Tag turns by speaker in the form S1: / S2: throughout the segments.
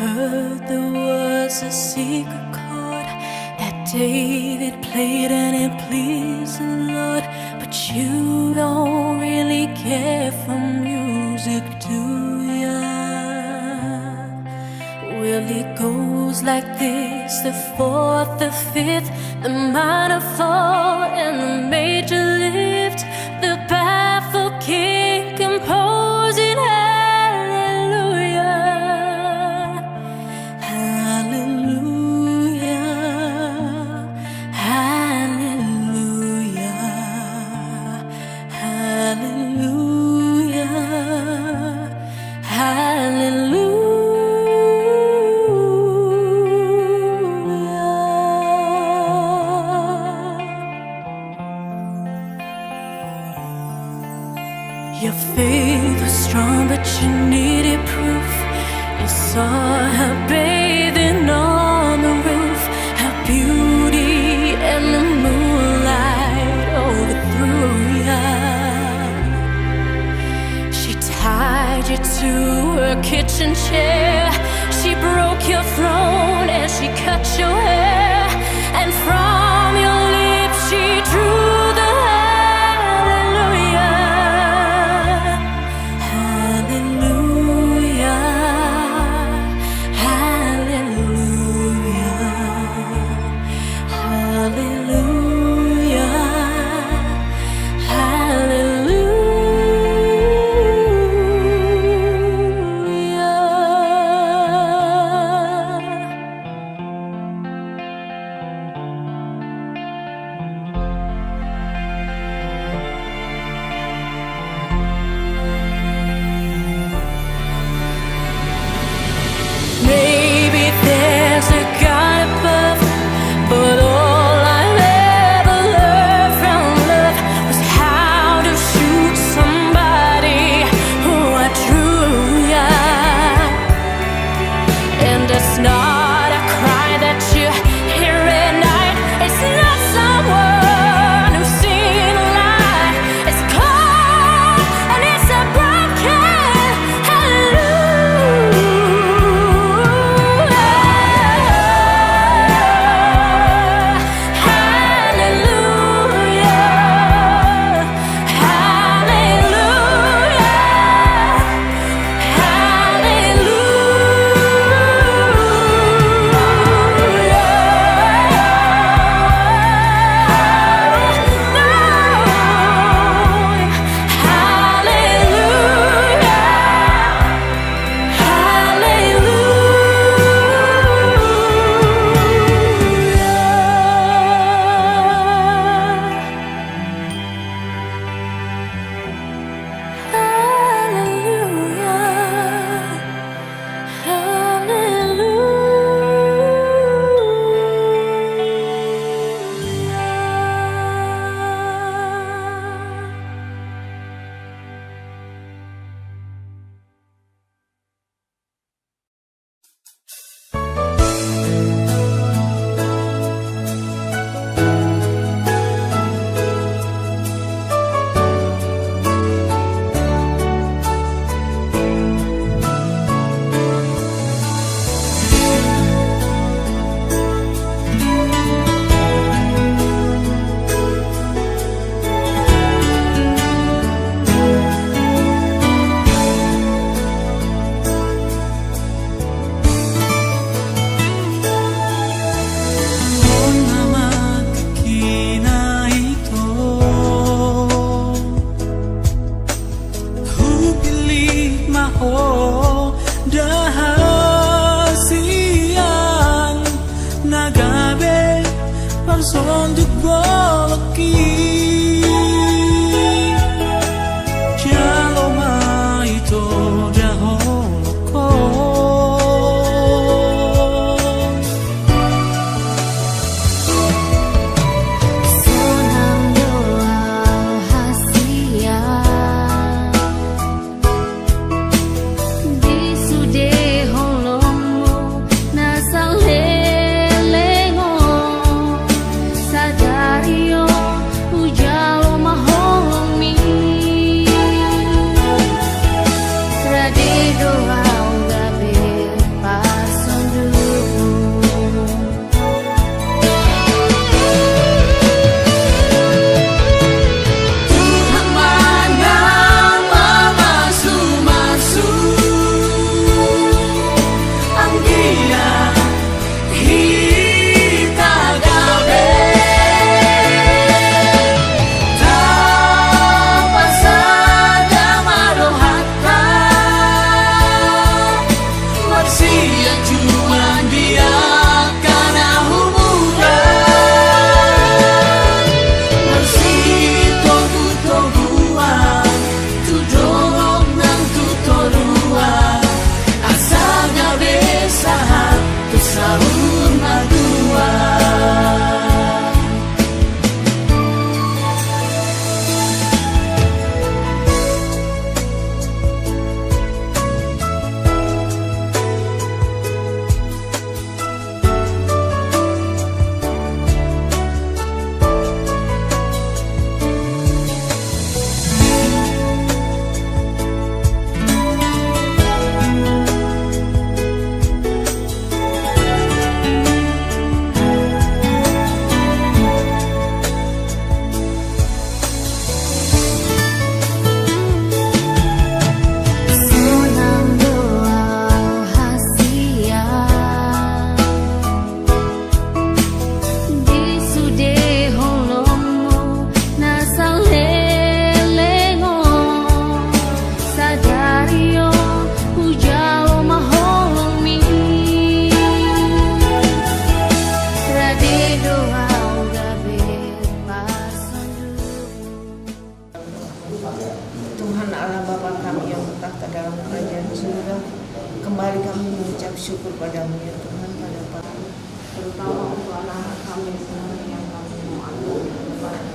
S1: heard there was a secret chord that David played and it pleased the Lord. But you don't really care for music, do ya? Well, it goes like this: the fourth, the fifth, the minor fall, and the major lift. The baffled king composing hallelujah, hallelujah, hallelujah, hallelujah, hallelujah. Your faith was strong, but you needed proof. You saw her bathing on the roof, her beauty and the moonlight overthrew ya. She tied you to her kitchen chair, she broke your throne and she cut your hair, and from your lips she drew the
S2: bersyukur padamu ya Tuhan, terutama untuk anak-anak kami yang kami mau ambil kepada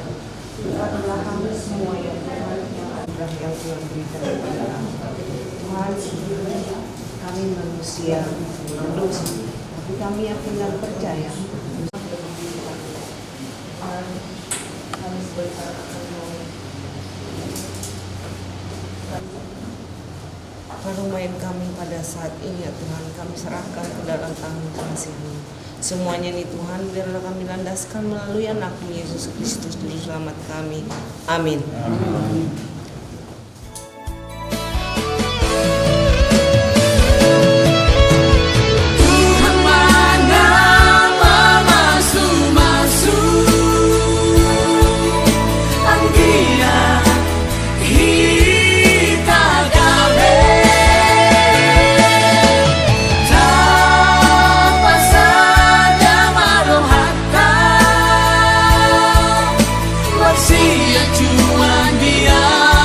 S2: adalah kami semua ya Tuhan, yang Tuhan berikan kepada kami. Tuhan, kami manusia berdosa, tapi kami yakin dan percaya kami berharap Karuniain kami pada saat ini ya Tuhan, kami serahkan ke dalam tangan kasih-Mu. Semuanya nih Tuhan, biarlah kami landaskan melalui anak-Mu Yesus Kristus Juru Selamat kami. Amin.
S1: Sia cuma Dia.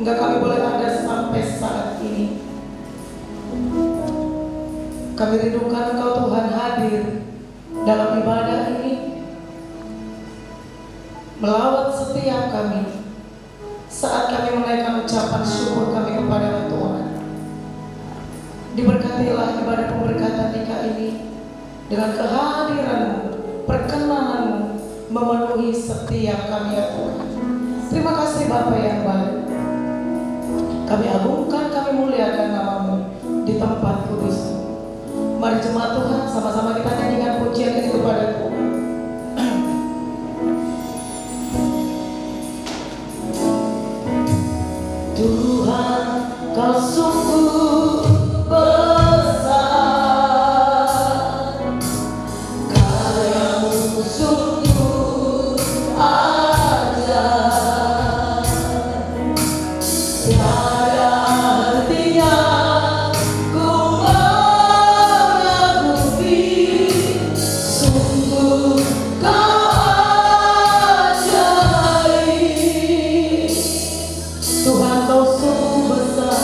S3: hingga kami boleh ada sampai saat ini. Kami rindukan Engkau Tuhan hadir dalam ibadah ini, melawat setiap kami saat kami menaikkan ucapan syukur kami kepada Tuhan. Diberkatilah ibadah pemberkatan nikah ini dengan kehadiran-Mu, perkenanan-Mu memenuhi setiap kami ya Tuhan. Terima kasih Bapa yang baik. Kami agungkan, kami muliakan nama-Mu di tempat kudus. Mari jemaat Tuhan sama-sama kita nyanyikan pujian ini kepada Tuhan. Tuhan, Kau sungguh besar, karya-Mu sungguh ajaib, tiada artinya ku mengakui, sungguh Kau ajaib. Tuhan, Kau sungguh besar,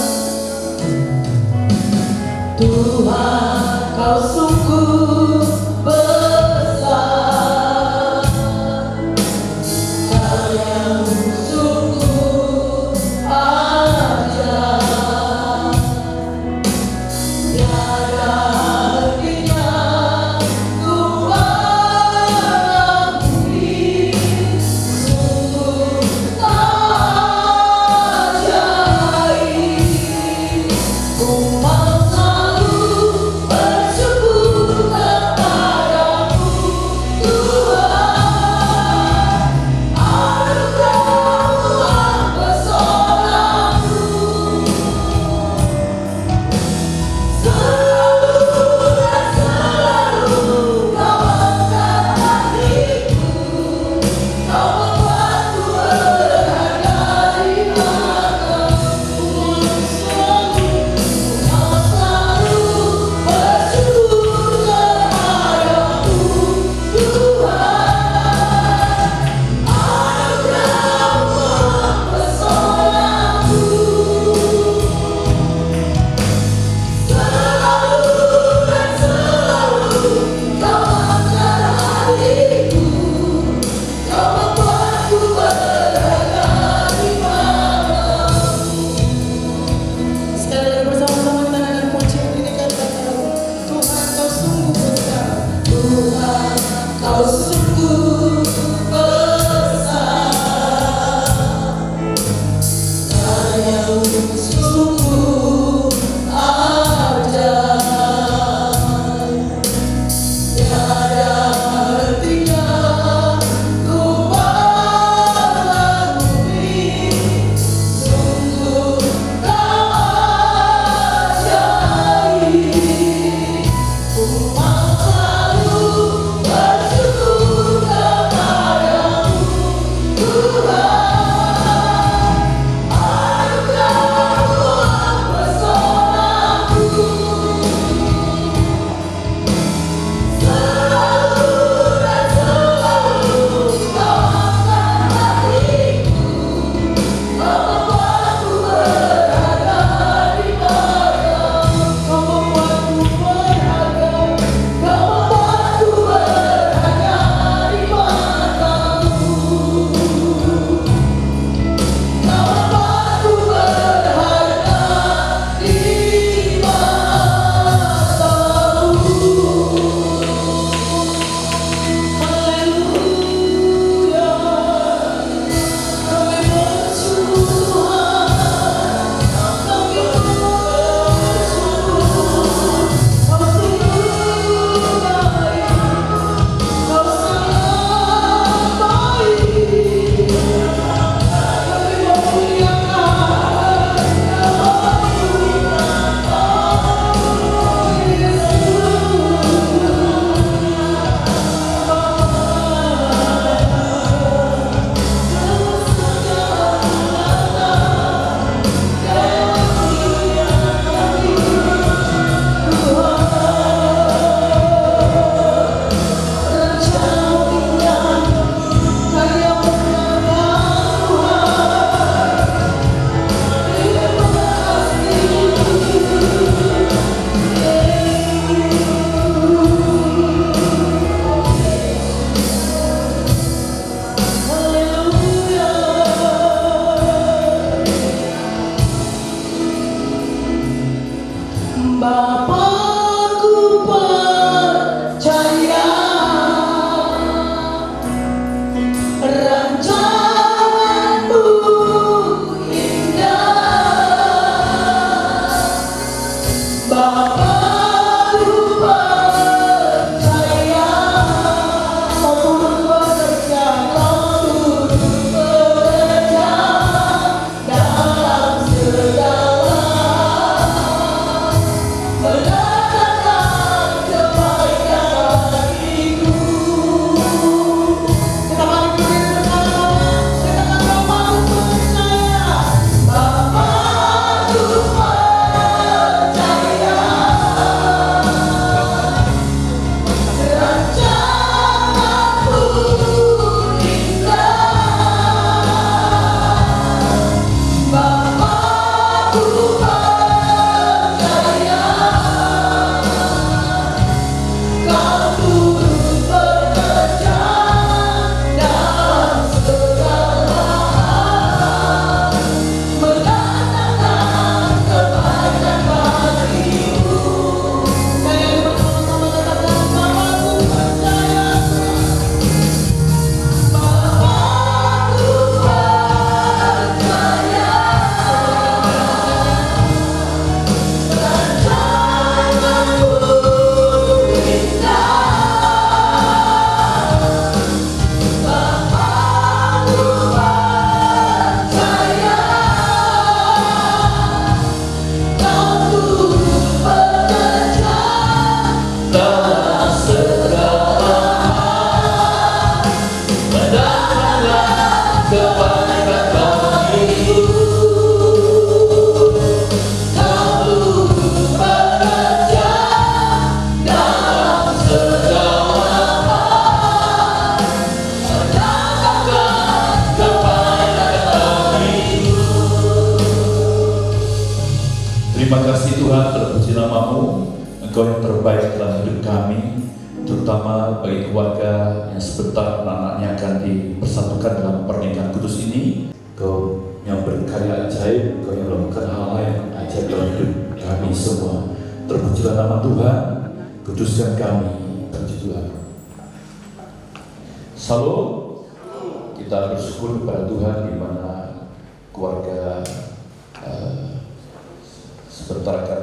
S4: kami, terutama bagi keluarga yang sebentar anak-anaknya akan dipersatukan dalam pernikahan kudus ini. Kau yang berkarya ajaib, Kau yang melakukan hal yang ajaib dalam hidup kami semua. Terpujilah nama Tuhan, kuduskan kami, terpuji Tuhan. Salam, kita bersyukur kepada Tuhan di mana keluarga sebentar akan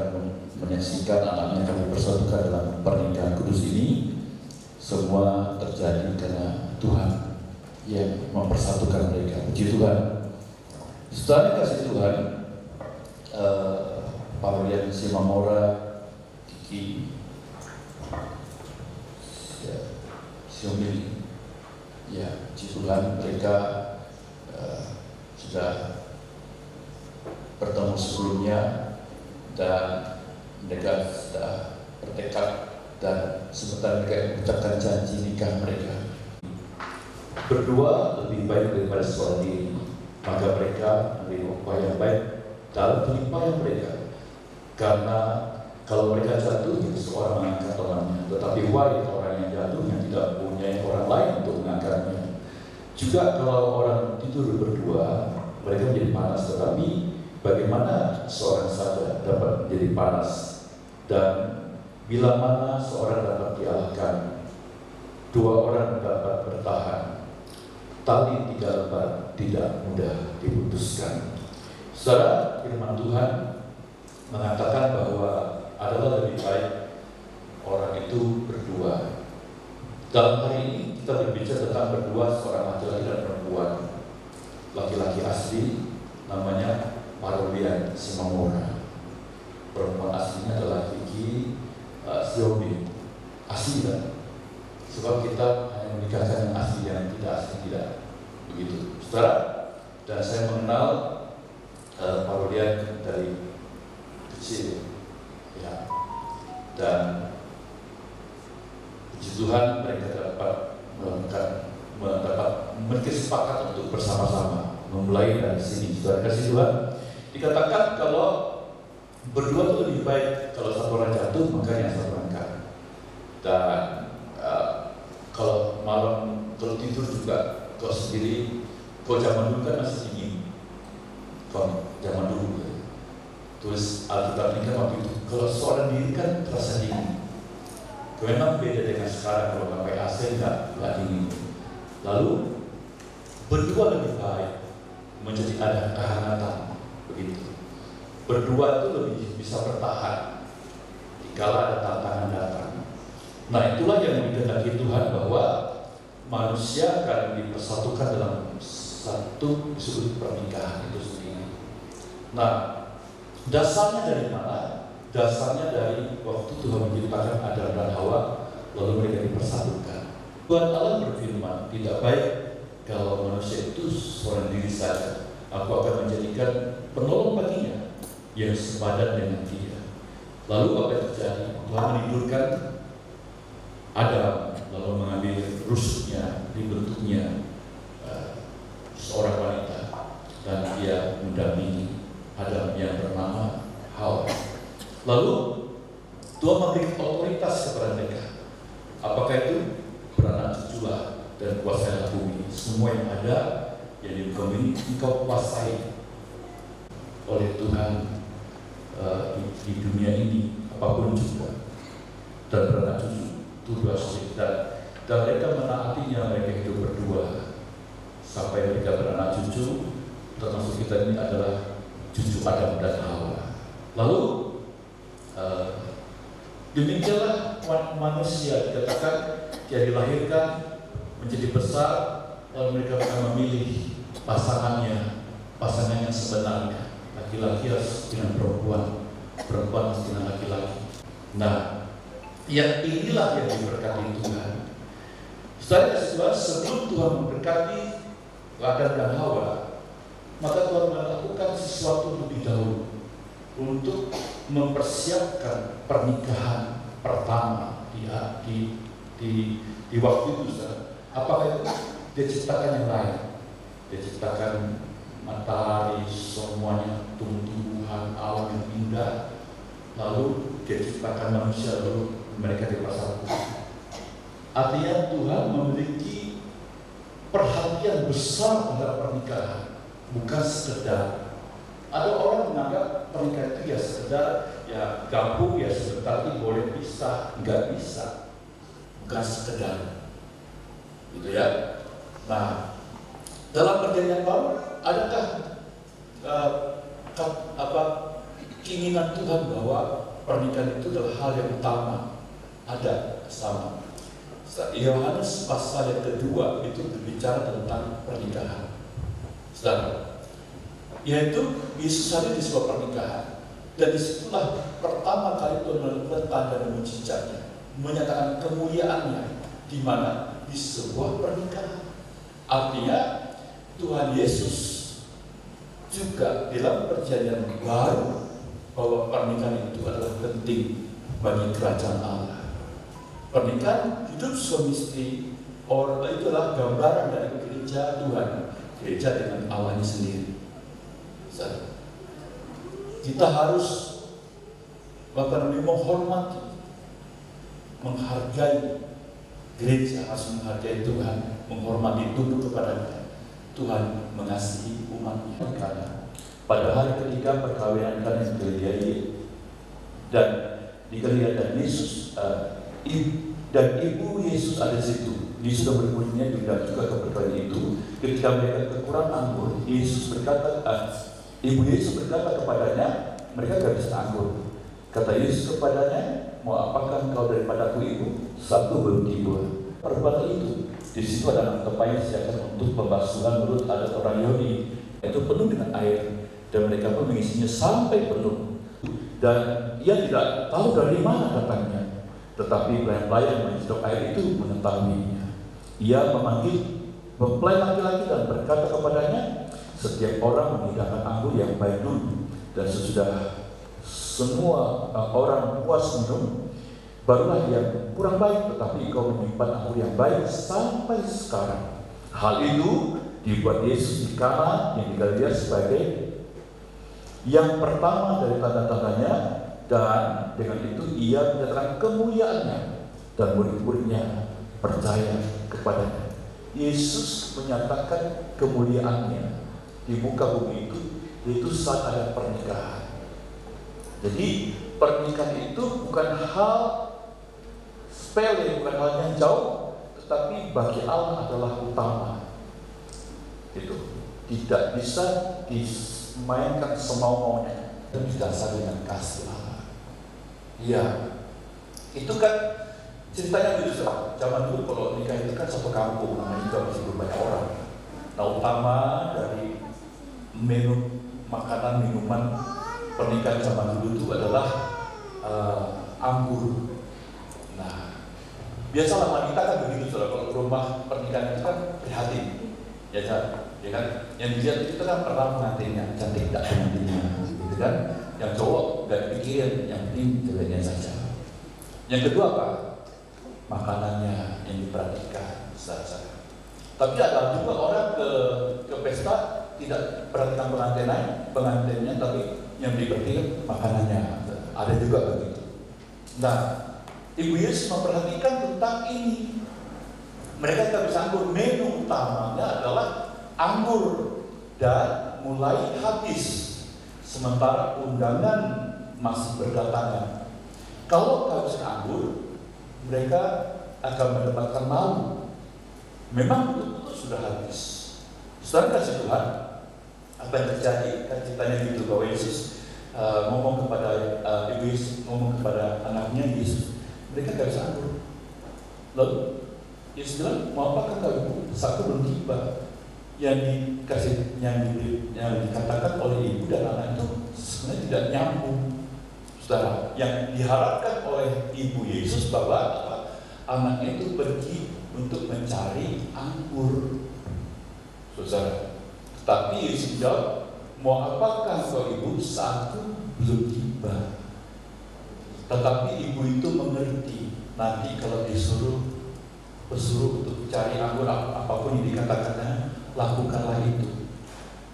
S4: menyaksikan anaknya kami persatukan dalam pernikahan kudus ini. Semua terjadi karena Tuhan yang mempersatukan mereka. Puji Tuhan. Setelah kasih Tuhan, Pak William Simamora, Kiki, Xiaomili, ya, puji Tuhan mereka sudah bertemu sebelumnya dan mereka sudah bertekad dan sebentar mereka mengucapkan janji nikah mereka. Berdua lebih baik daripada seorang diri, maka mereka memberi upaya yang baik dalam penyimpanan mereka. Karena kalau mereka jatuh, seorang mengangkat temannya, tetapi wahai orang yang jatuh yang tidak punya orang lain untuk mengangkatnya. Juga kalau orang tidur berdua, mereka menjadi panas, tetapi bagaimana seorang saja dapat menjadi panas? Dan bila mana seorang dapat dialahkan, dua orang dapat bertahan. Tali tiga lembar tidak mudah diputuskan. Saudara, firman Tuhan mengatakan bahwa adalah lebih baik orang itu berdua. Dalam hari ini kita berbicara tentang berdua, seorang laki-laki dan perempuan. Laki-laki asli namanya William Simamora. Perempuan aslinya adalah Kiki Xiaomili. Asli kan? Sebab kita hanya menikahkan yang asli, yang tidak asli tidak. Begitu, saudara. Dan saya mengenal Pak William dari kecil, ya. Dan puji Tuhan mereka dapat memiliki sepakat untuk bersama-sama memulai dari sini. Saudara kasih Tuhan, dikatakan kalau berdua itu lebih baik. Kalau satu orang jatuh, maka yang satu angkat. Dan kalau malam, kalau tidur juga, kalau sendiri, kalau zaman dulu kan masih dingin. Kalau zaman dulu, tulis Alkitab ini kan waktu itu. Kalau seorang diri kan terasa dingin. Memang beda dengan sekarang, kalau pakai AC nggak dingin. Lalu berdua lebih baik, menjadi ada kehangatan, begitu. Berdua itu lebih bisa bertahan dikala ada tantangan datang. Nah, itulah yang dikehendaki Tuhan, bahwa manusia akan dipersatukan dalam satu disebut pernikahan itu sendiri. Nah, dasarnya dari mana? Dasarnya dari waktu Tuhan menciptakan Adam dan Hawa, lalu mereka dipersatukan. Tuhan Allah berfirman, tidak baik kalau manusia itu seorang diri saja. Aku akan menjadikan penolong baginya yang sepadan dengan dia. Lalu apa yang terjadi? Tuhan menidurkan Adam, lalu mengambil rusuknya, dibentuknya seorang wanita, dan dia mendampingi Adam yang bernama Hawa. Lalu Tuhan memberi otoritas kepada mereka. Apakah itu? Beranak cuculah dan kuasailah bumi. Semua yang ada yang di bumi ini engkau kuasai oleh Tuhan di dunia ini, apapun juga. Dan beranak cucu itu dua sulit, dan mereka menaatinya, mereka hidup berdua sampai mereka beranak cucu, termasuk kita ini adalah cucu Adam dan Hawa. Lalu demikianlah manusia dikatakan dia dilahirkan menjadi besar, lalu mereka akan memilih pasangan yang sebenarnya, laki-laki harus dengan perempuan, perempuan harus dengan laki-laki. Nah, yang inilah yang diberkati Tuhan. Saudara, sebelum Tuhan memberkati Adam dan Hawa, maka Tuhan melakukan sesuatu lebih dahulu untuk mempersiapkan pernikahan pertama di waktu itu. Apakah itu? Dia ciptakan yang lain. Dia ciptakan matahari, semuanya, tumbuh-tumbuhan, alam yang indah. Lalu dia ciptakan manusia, lalu mereka di pasal. Artinya Tuhan memiliki perhatian besar terhadap pernikahan, bukan sekedar. Ada orang menganggap pernikahan itu ya sekedar ya gabung ya sebentar ini boleh pisah, nggak bisa, bukan sekedar, gitu ya. Nah, dalam perjanjian baru adakah keinginan Tuhan bahwa pernikahan itu adalah hal yang utama? Ada, sama. Yohanes pasal yang kedua itu berbicara tentang pernikahan, saudara. Yaitu Yesus hadir di sebuah pernikahan, dan disitulah pertama kali Tuhan melakukan tanda dan mujizatnya, menyatakan kemuliaannya di mana di sebuah pernikahan. Artinya Tuhan Yesus juga dalam perjanjian baru bahwa pernikahan itu adalah penting bagi kerajaan Allah. Pernikahan hidup suami istri orang itu adalah gambaran dari gereja Tuhan, gereja dengan Allahnya sendiri. Kita harus menghormati, menghargai gereja, harus menghargai Tuhan, menghormati, tunduk kepada Tuhan, mengasihi umatnya. Pada hari ketiga perkawinan kalian digereja dan digereja Yesus dan ibu Yesus ada di situ. Yesus sudah bermulanya juga ke perkawinan itu. Ketika mereka kekurangan anggur, ibu Yesus berkata kepadanya, mereka tidak bisa anggur. Kata Yesus kepadanya, mau apakah engkau daripadaku ibu? Sabtu belum tiba. Perbuatan itu, di situ ada tempayan disediakan untuk pembasuhan mulut adat orang Yahudi. Itu penuh dengan air, dan mereka pun mengisinya sampai penuh. Dan ia tidak tahu dari mana datangnya, tetapi pelayan-pelayan menjedok air itu mengetahuinya. Ia memanggil mempelai laki-laki dan berkata kepadanya, setiap orang menghidangkan anggur yang baik dulu, dan sesudah semua orang puas minum, barulah yang kurang baik, tetapi kau menyimpan anggur yang baik sampai sekarang. Hal itu dibuat Yesus di Kana yang di Galilea sebagai yang pertama dari tanda-tandanya, dan dengan itu ia menyatakan kemuliaannya, dan murid-muridnya percaya kepadanya. Yesus menyatakan kemuliaannya di muka bumi itu, yaitu saat ada pernikahan. Jadi pernikahan itu bukan hal sepele, bukan hal yang jauh, tetapi bagi Allah adalah utama. Itu tidak bisa dimainkan semau-maunya, dan didasari dengan kasih Allah. Iya, itu kan ceritanya gitu. Zaman dulu kalau nikah itu kan satu kampung, namanya juga masih banyak orang. Nah, utama dari menu makanan minuman pernikahan zaman dulu itu adalah anggur. Nah, biasalah wanita kan begitu, saudara. Kalau ke rumah pernikahan itu kan prihatin, ya kan? Yang dilihat itu kan pernah pengantinnya, cantik tak pengantinnya, gitu kan? Yang cowok nggak dipikirin, yang penting ceweknya saja. Yang kedua apa? Makanannya yang diperhatikan, saudara. Tapi ada juga orang ke pesta tidak perhatikan pengantinnya, tapi yang diperhatikan makanannya. Ada juga begitu. Nah, Ibu Yesus memperhatikan tentang ini. Mereka tidak bisa anggur. Menu utamanya adalah anggur dan mulai habis, sementara undangan masih berdatangan. Kalau kehabisan anggur, mereka akan mendapatkan malu. Memang betul-betul sudah habis. Saudara kasih Tuhan, apa yang terjadi? Kan ceritanya gitu bahwa Yesus ngomong kepada Ibu Yesus, ngomong kepada anaknya Yesus, mereka tidak bisa anggur. Lalu Yesus bilang, mau apakah kau ibu? Sabtu belum tiba. Yang dikatakan oleh ibu dan anak itu sebenarnya tidak nyambung. Saudara, yang diharapkan oleh Ibu Yesus bahwa anaknya itu pergi untuk mencari anggur, saudara. Tetapi Yesus jawab, mau apakah kau ibu? Sabtu belum tiba. Tetapi ibu itu mengerti, nanti kalau disuruh untuk cari anggur apapun yang dikatakannya, lakukanlah itu.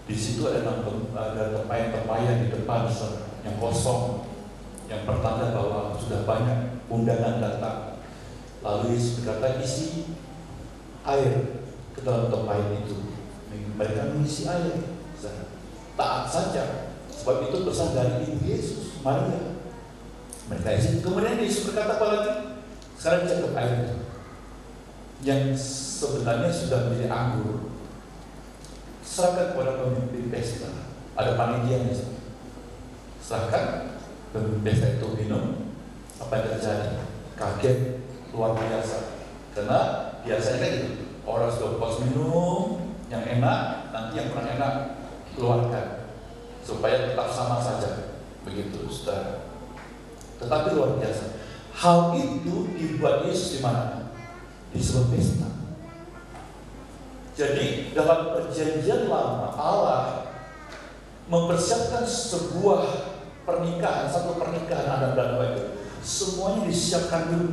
S4: Di situ ada tempayan-tempayan di depan yang kosong, yang pertanda bahwa sudah banyak undangan datang. Lalu Yesus berkata, isi air ke dalam tempayan itu. Mereka mengisi air. Taat saja, sebab itu pesan dari Ibu Yesus, Maria. Mereka isi. Kemudian Yesus berkata apa lagi? Sekarang cek ke air itu, yang sebenarnya sudah menjadi anggur. Serahkan kepada pemimpin pesta. Ada panitianya. Serahkan pemimpin pesta itu minum. Apa yang terjadi? Kaget luar biasa. Karena biasanya kan gitu, orang sudah puas minum yang enak, nanti yang kurang enak keluarkan supaya tetap sama saja. Begitu, saudara. Tetapi luar biasa. Hal itu dibuat Yesus di mana? Di sebuah pesta. Jadi dalam perjanjian lama Allah mempersiapkan sebuah pernikahan, satu pernikahan Adam dan Hawa itu semuanya disiapkan dulu.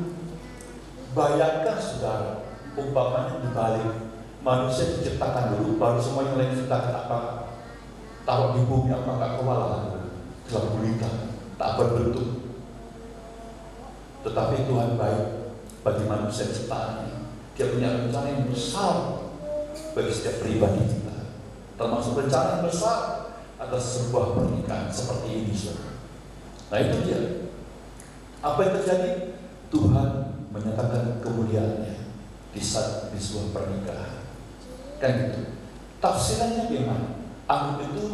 S4: Bayangkan saudara, umpamanya dibalik, manusia diciptakan dulu, baru semua yang lain diciptakan apa? Taruh di bumi apa enggak kewalahan dulu, dalam gulita, tak berbentuk. Tetapi Tuhan baik bagi manusia ciptaannya. Dia punya rencana yang besar bagi setiap pribadi kita, termasuk rencana yang besar atas sebuah pernikahan seperti ini, saudara. Nah itu dia. Apa yang terjadi? Tuhan menyatakan kemuliaannya di sebuah pernikahan. Kan gitu. Tafsirannya gimana? Anggur itu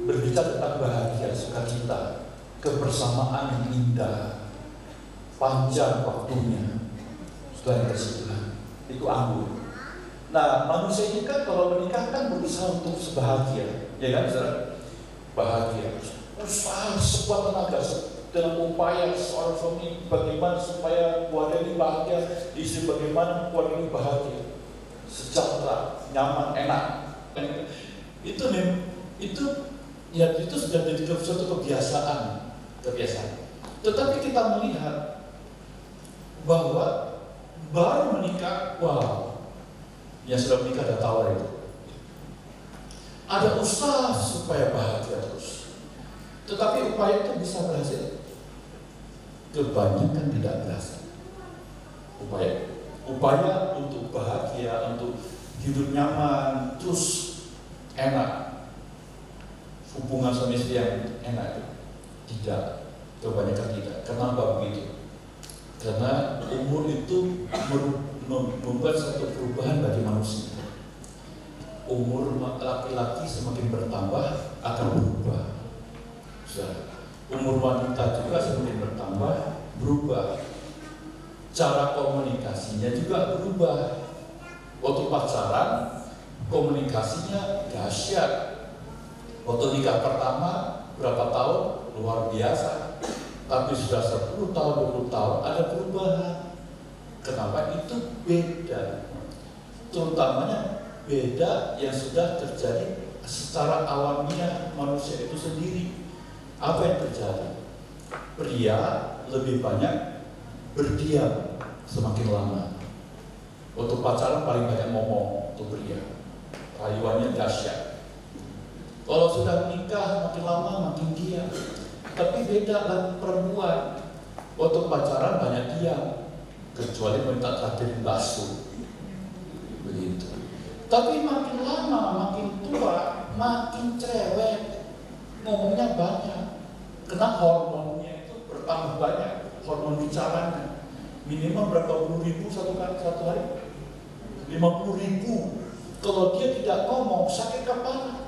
S4: berbicara tentang bahagia, sukacita, kebersamaan yang indah, panjang waktunya. Sudah kasih Tuhan. Itu anggur. Nah, manusia ini kan kalau menikah kan berusaha untuk sebahagia, ya kan, saudara? Bahagia, usaha sekuat tenaga dengan upaya seorang suami bagaimana supaya keluarga ini bahagia, istri bagaimana keluarga ini bahagia, sejahtera, nyaman, enak. Itu sudah jadi suatu kebiasaan. Tetapi kita melihat bahwa baru menikah, yang sudah menikah sudah tahu itu. Ada usaha supaya bahagia terus. Tetapi upaya itu bisa berhasil. Kebanyakan tidak berhasil. Upaya untuk bahagia, untuk hidup nyaman, terus enak. Hubungan suami istri yang enak itu tidak. Kebanyakan tidak. Kenapa begitu? Karena umur itu membuat satu perubahan bagi manusia. Umur laki-laki semakin bertambah akan berubah. Umur wanita juga semakin bertambah berubah. Cara komunikasinya juga berubah. Waktu pacaran komunikasinya dahsyat. Waktu nikah pertama berapa tahun luar biasa. Tapi sudah 10 tahun, 20 tahun ada perubahan. Kenapa? Itu beda. Terutamanya beda yang sudah terjadi secara alamiah manusia itu sendiri. Apa yang terjadi? Pria lebih banyak berdiam semakin lama. Waktu pacaran paling banyak ngomong untuk pria. Rayuannya dahsyat. Kalau sudah menikah makin lama makin diam. Tapi beda dengan perempuan. Waktu pacaran banyak diam, kecuali minta traktir bakso. Begitu. Tapi makin lama, makin tua, makin cerewet, ngomongnya banyak. Karena hormonnya itu bertambah banyak, hormon bicaranya. Minimal berapa puluh ribu satu hari? 50.000. Kalau dia tidak ngomong, sakit kepala.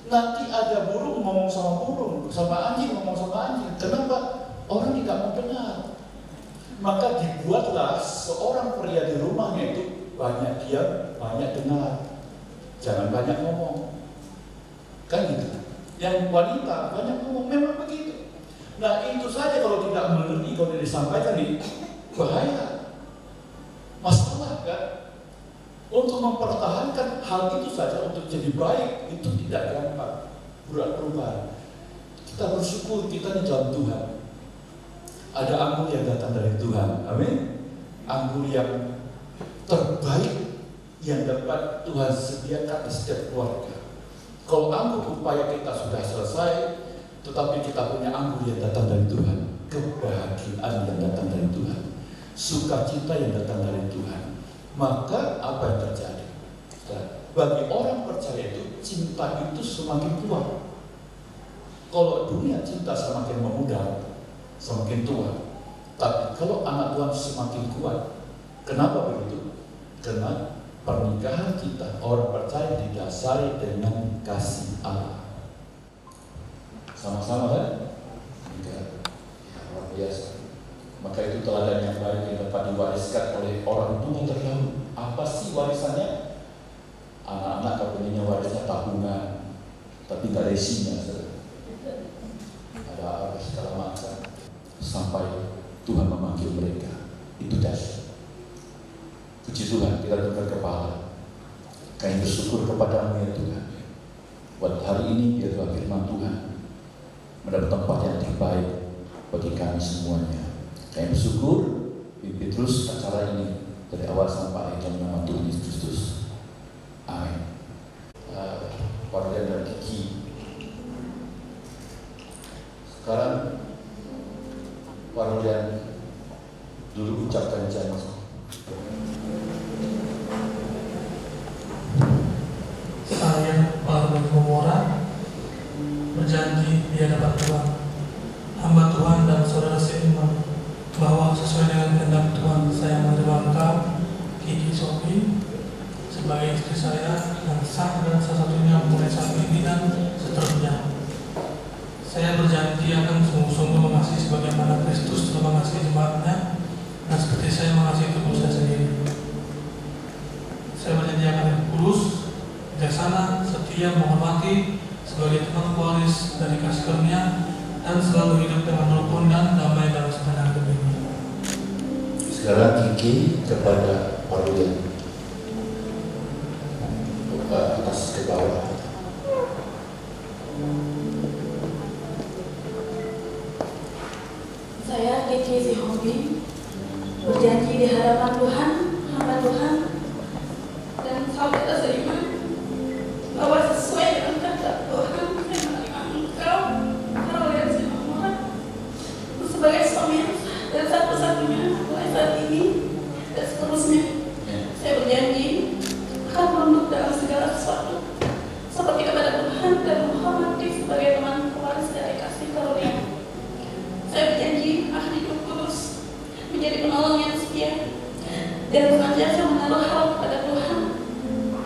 S4: Nanti ada burung ngomong sama burung, sama anjing ngomong sama anjing. Kenapa? Orang tidak mau dengar. Maka dibuatlah seorang pria di rumahnya itu banyak diam, banyak dengar. Jangan banyak ngomong. Kan gitu. Yang wanita banyak ngomong, memang begitu. Nah itu saja kalau tidak mengerti, kalau tidak disampaikan ini bahaya. Masalah kan? Untuk mempertahankan hal itu saja, untuk jadi baik, itu tidak gampang. Berat perubahan. Kita bersyukur kita di dalam Tuhan. Ada anggur yang datang dari Tuhan. Amin. Anggur yang terbaik yang dapat Tuhan sediakan di setiap keluarga. Kalau anggur upaya kita sudah selesai, tetapi kita punya anggur yang datang dari Tuhan. kebahagiaan yang datang dari Tuhan, sukacita yang datang dari Tuhan, maka apa yang terjadi? Bagi orang percaya itu, cinta itu semakin kuat. Kalau dunia cinta semakin memudar, semakin tua. Tapi kalau anak Tuhan semakin kuat. Kenapa begitu? Karena pernikahan kita, orang percaya didasari dengan kasih Allah. Sama-sama kan? Ya, luar biasa. Maka itu teladan yang baik yang dapat diwariskan oleh orang tua terdahulu. Apa sih warisannya? Anak-anak katanya warisnya tabungan, tapi nggak ada isinya. Ada segala macam. Sampai Tuhan memanggil mereka. Itu dasar. Puji Tuhan, kita tundukkan kepala. Kami bersyukur kepadamu ya Tuhan. Buat hari ini biar Tuhan firman Tuhan mendapat tempat yang terbaik bagi kami semuanya. Kami bersyukur pimpin terus acara ini dari awal sampai akhir nama Tuhan Yesus Kristus. Amin. Warga dan Kiki. Sekarang warga dulu ucapkan janji.
S5: Saya, Pak Memora, berjanji di hadapan Tuhan, hamba Tuhan dan saudara seiman, bahwa sesuai dengan kehendak Tuhan saya menerima engkau, Kiki Sophie, sebagai istri saya yang sah dan satu-satunya mulai saat ini dan seterusnya. Saya berjanji akan sungguh-sungguh mengasihi sebagaimana Kristus telah mengasihi jemaatnya dan seperti saya mengasihi tubuh saya sendiri. Saya berjanji akan kudus, bijaksana, setia, menghormati sebagai teman pewaris dari kasih karunia dan selalu hidup dengan rukun dan damai dalam segenap hidup ini.
S4: Sekarang Kiki kepada Parlian. Atas ke bawah.
S1: Saya Kiki Zihobi berjanji di hadapan Tuhan, hamba Tuhan, dan saudara seiman bahwa sesuai dengan kehendak Tuhan saya menerima engkau, Parlian Sinomora, sebagai suami dan satu-satunya mulai saat ini dan seterusnya. Saya berjanji akan menunduk dalam segala sesuatu seperti kepada Tuhan dan menghormati sebagai teman pewaris dari kasih karunia. Saya berjanji akan hidup kudus, menjadi penolong yang setia, dan senantiasa menaruh harap kepada Tuhan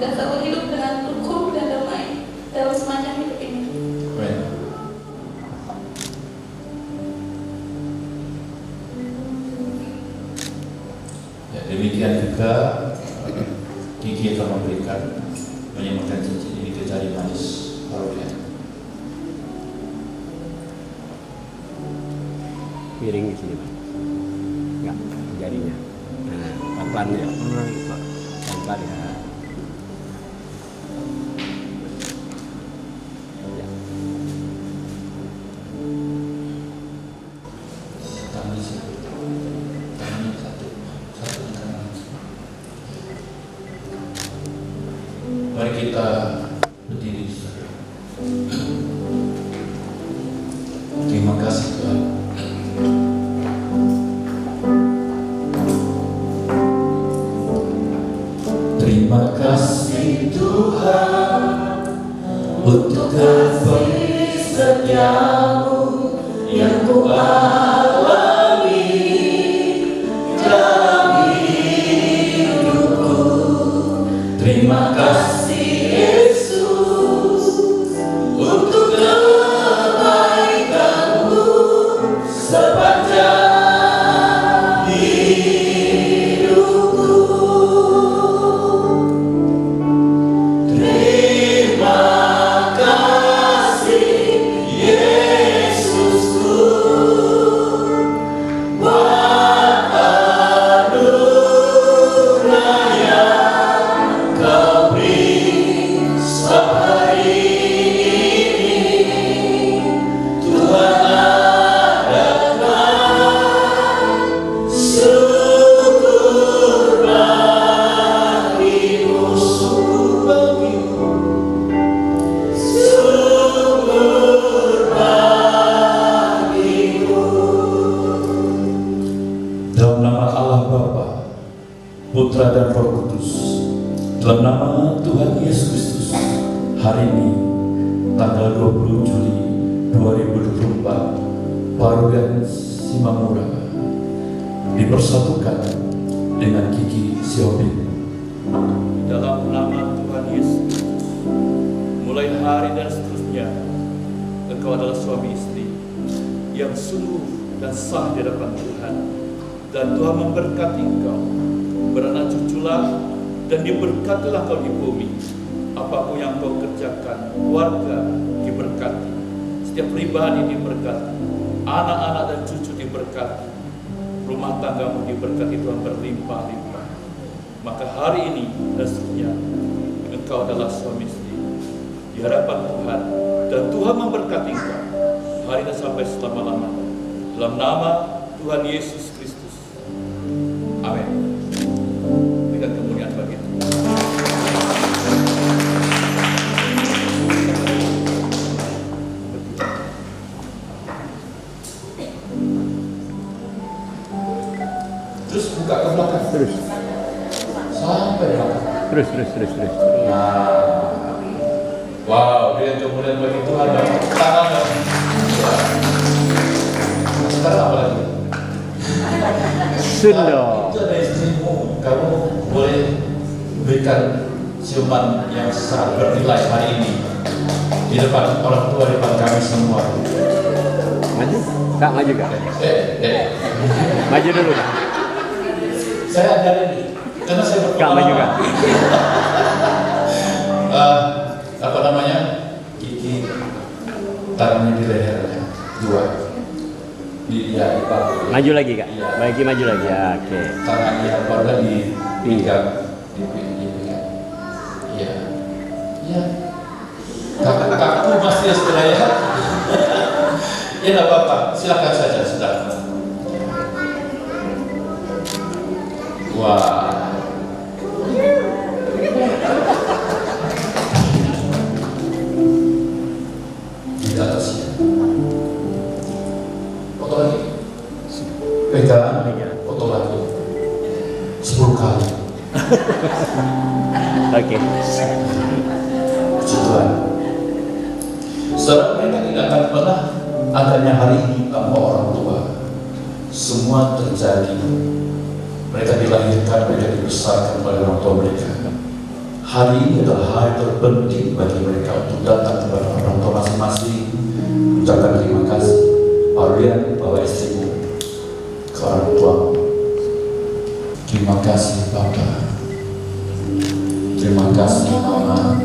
S1: dan selalu hidup dengan rukun dan damai dalam sepanjang hidup ini.
S4: Amen. Ya, demikian juga Kiki akan memberikan menyamakan cincin ini ke jari manis Parlian.
S6: Piring di sini, Pak. Enggak, jarinya. Nah, pelan-pelan ya. Pelan-pelan ya. Ya.
S4: Tangan di sini. Tangannya satu di kanan. Mari kita berdiri. Terima kasih Tuhan. Terima kasih Tuhan untuk kasih setiamu yang ku alami dalam hidupku. Terima kasih Yesus untuk kebaikanmu sepanjang hidupku. Terima kasih Yesusku. Putra dan Roh Kudus. Dalam nama Tuhan Yesus Kristus, hari ini tanggal 20 Juli 2024, Parohian Simamura dipersatukan dengan Kiki Siobin.
S7: Dalam nama Tuhan Yesus, mulai hari dan seterusnya, engkau adalah suami istri yang sungguh dan sah di hadapan Tuhan, dan Tuhan memberkati engkau, beranak cuculah, dan diberkatilah kau di bumi. Apapun yang kau kerjakan, keluarga diberkati, setiap pribadi diberkati, anak-anak dan cucu diberkati, rumah tanggamu diberkati Tuhan berlimpah-limpah. Maka hari ini dan seterusnya, engkau adalah suami istri di hadapan Tuhan, dan Tuhan memberkati engkau hari dan sampai selama-lamanya. Dalam nama Tuhan Yesus Kristus. Amin. Berikan kemuliaan bagi Tuhan.
S4: Terus buka ke belakang.
S6: Terus.
S4: Sampai belakang.
S6: Terus.
S4: Nah. Wow, berikan kemuliaan bagi Tuhan. Tangan dong. Sekarang apa lagi?
S6: Sudah.
S4: Itu ada istrimu. Kamu boleh berikan ciuman yang sangat bernilai hari ini di depan orang tua, di depan kami semua.
S6: Maju? Kak, maju Kak. Maju dulu Kak.
S4: Saya ajarin karena saya
S6: Kak, maju Kak.
S4: Apa namanya? Kiki tangannya di lehernya, dua. Di paku.
S6: Maju lagi Kak. Bagi maju lagi. Ya, oke.
S4: Tangannya pada di pinggang, di pinggang. Iya. Iya. Kaku masih setelah ya. Ya nggak apa-apa, silakan saja sudah. Wah. Di atasnya. Foto lagi. Pegang. Foto lagi. 10 kali.
S6: Oke.
S4: Puji Tuhan. Saudara, mereka tidak akan pernah adanya hari ini tanpa orang tua. Semua terjadi. Mereka dilahirkan, mereka dibesarkan oleh orang tua mereka. Hari ini adalah hari terpenting bagi mereka untuk datang kepada orang tua masing-masing, ucapkan terima kasih. Parohian, bawa istrimu ke orang tuamu. Terima kasih Bapak. Terima kasih Mama.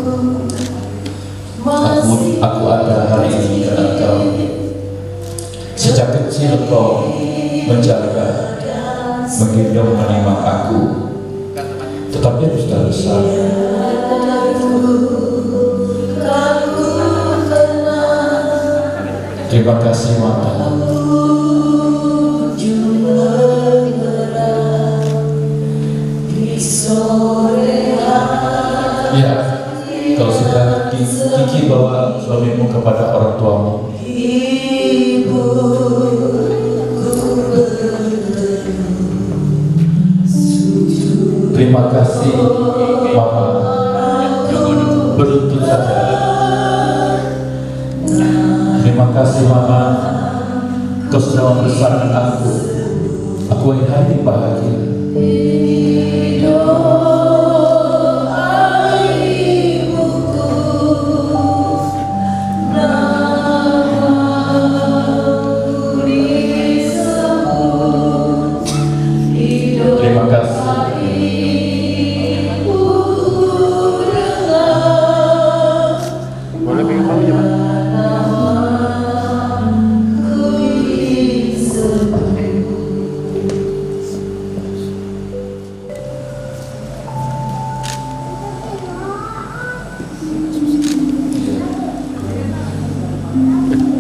S4: Aku ada hari ini karena Kau. Sejak kecil Kau menjaga, menggendong, menimang aku. Tetapi aku sudah besar. Terima kasih Mama. Ya, kalau sudah Kiki bawa suamimu kepada orang tuamu. Terima kasih Mama. Beruntun saja. Terima kasih Mama. Kau sudah membesarkan aku. Aku ingin hari bahagia. Terima kasih.
S6: Boleh pegang bawah aja, Pak.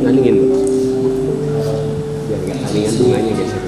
S6: Ngalingin, Pak. Biar nggak salingan bunganya geser.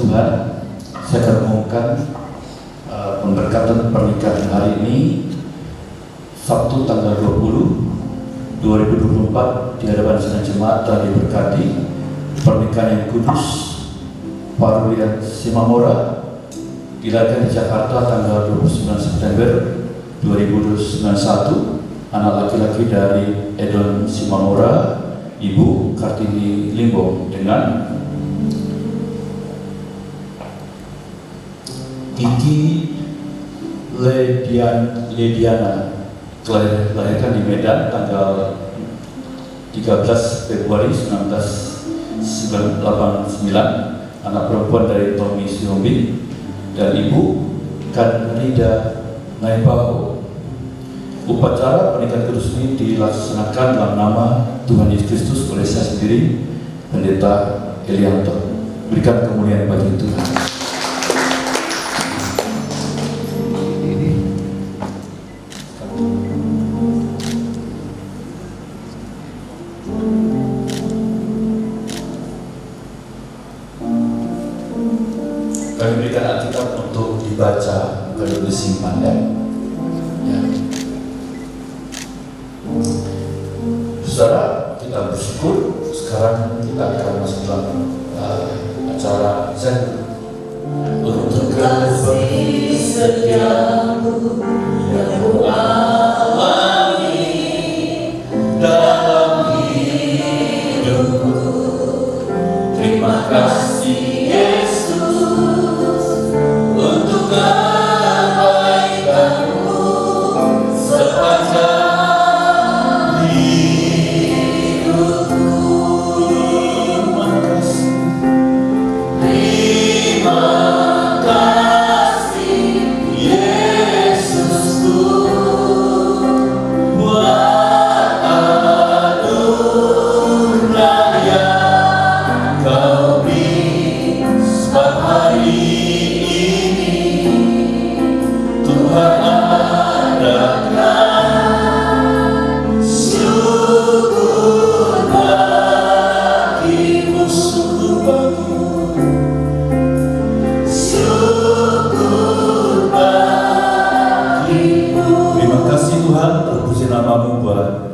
S4: Tuhan, saya akan mengumumkan pemberkatan pernikahan hari ini, Sabtu tanggal 20 2024 di hadapan sidang jemaat telah diberkati pernikahan yang kudus. Pak Rulian Simamora dilahirkan di Jakarta tanggal 29 September 2021, anak laki-laki dari Edon Simamora, Ibu Kartini Limbo, dengan Kiki Lediana, dilahirkan di Medan tanggal 13 Februari 1989, anak perempuan dari Tommy Siombi, dan Ibu Kanrida Naibao. Upacara pernikahan kudus ini dilaksanakan dalam nama Tuhan Yesus Kristus oleh saya sendiri, Pendeta Elianto. Berikan kemuliaan bagi Tuhan. Kami berikan Alkitab untuk dibaca, bukan disimpan ya. Saudara, kita bersyukur. Sekarang kita akan masuk dalam acara Zen. Untuk kasih setiamu yang ku alami dalam hidupku, terima kasih Yesus untuk kebaikanmu sepanjang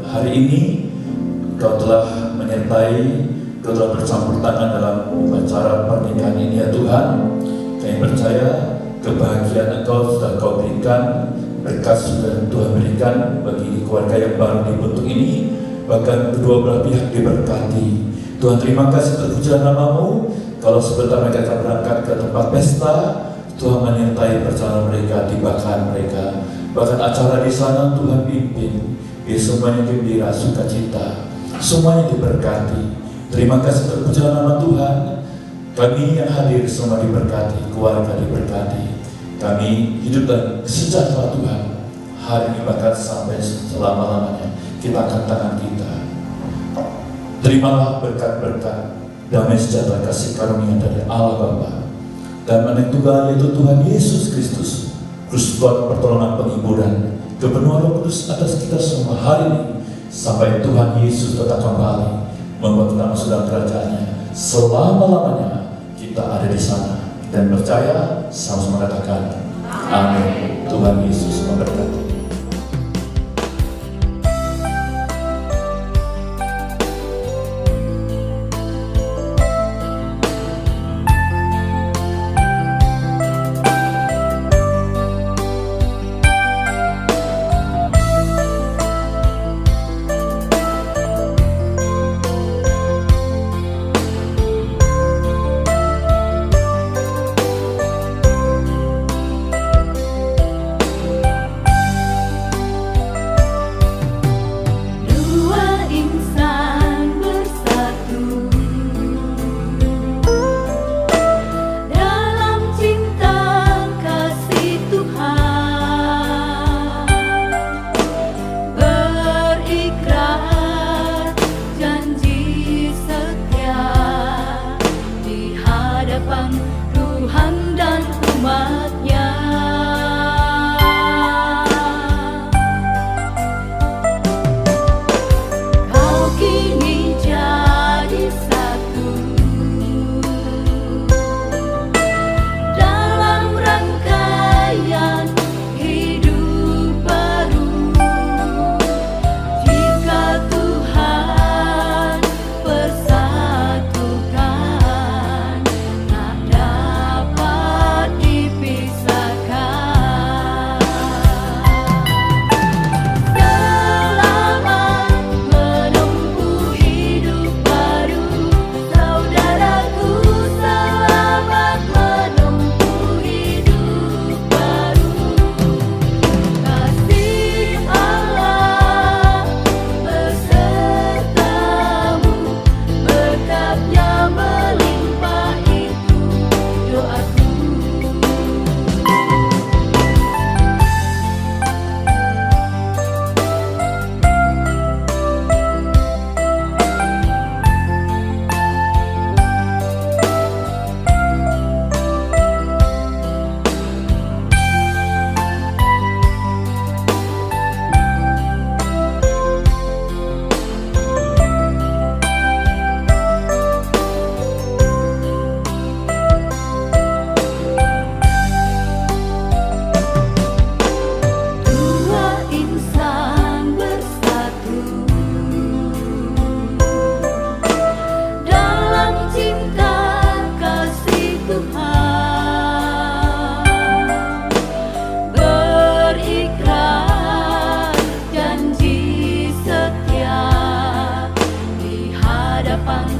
S4: hari ini. Kau telah menyertai, Kau telah bercampur tangan dalam upacara pernikahan ini ya Tuhan. Kami percaya kebahagiaan Engkau sudah Kau berikan, berkat sudah Tuhan berikan bagi keluarga yang baru dibentuk ini, bahkan kedua belah pihak diberkati. Tuhan, terima kasih terpujilah nama-Mu. Kalau sebentar mereka akan berangkat ke tempat pesta, Tuhan menyertai perjalanan mereka, tibakan mereka, bahkan acara di sana Tuhan pimpin. Semuanya gembira, sukacita, semuanya diberkati. Terima kasih terpujilah nama Tuhan. Kami yang hadir semua diberkati, keluarga diberkati. Kami hidup dan sejahtera Tuhan. Hari ini bahkan sampai selama-lamanya kita angkat tangan kita. Terimalah berkat-berkat damai sejahtera kasih karunia dari Allah Bapa dan Anak Tunggal yaitu Tuhan Yesus Kristus, persekutuan pertolongan penghiburan, kepenuhan Roh Kudus atas kita semua hari ini sampai Tuhan Yesus datang kembali membawa kita masuk dalam kerajaan-Nya. Selama-lamanya kita ada di sana dan percaya, sama-sama katakan amin. Tuhan Yesus memberkati.
S1: hadapan